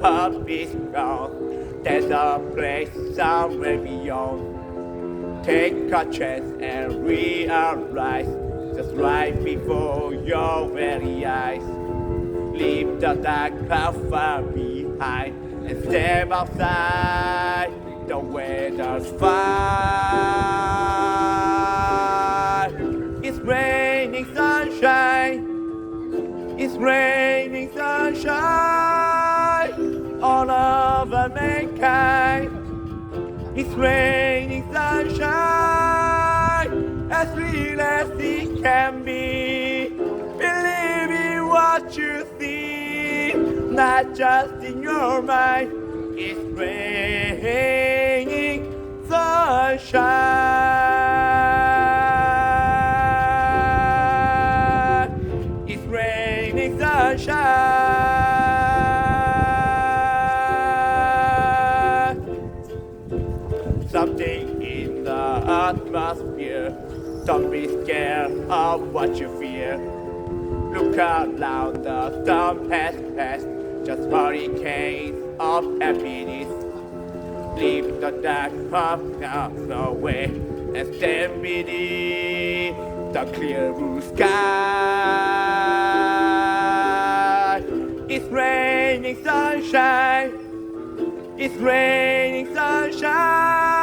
heart is gone. There's a place somewhere beyond. Take a chance and realize, just right before your very eyes. Leave the dark cloud far behind and step outside. The weather's fine. It's raining sunshine. It's raining sunshine all over mankind. It's raining sunshine as real as it can be. Believe in what you see, not just in your mind. It's raining sunshine. It's raining sunshine. Something in the atmosphere. Don't be scared of what you fear. Look out loud, the storm has passed. Just hurricanes of happiness. Leave the dark clouds away and stand beneath the clear blue sky. It's raining sunshine. It's raining sunshine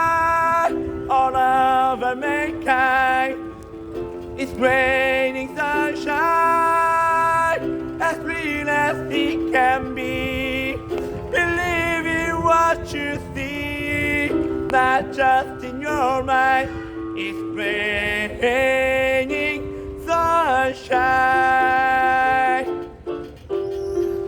all over mankind. It's raining sunshine as real as it can be. Believe in what you see, not just in your mind. It's raining sunshine.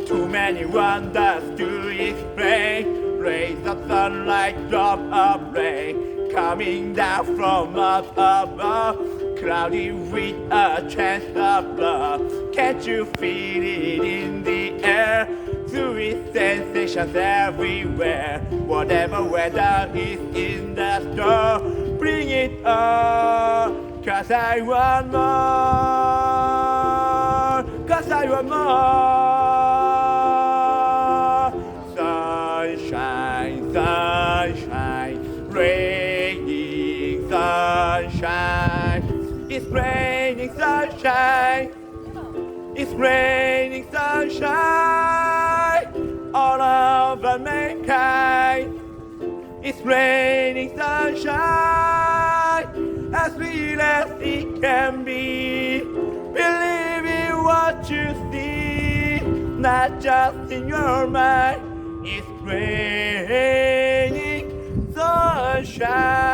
Too many wonders to explain. Rays of sunlight, drop of rain, coming down from up above, cloudy with a chance of love. Can't you feel it in the air? Sweet sensations everywhere. Whatever weather is in the store, bring it on, 'cause I want more, 'cause I want more. Sunshine, sunshine, raining sunshine. It's raining sunshine. It's raining sunshine all over mankind. It's raining sunshine as real as it can be. Believe in what you see, not just in your mind. It's raining sunshine.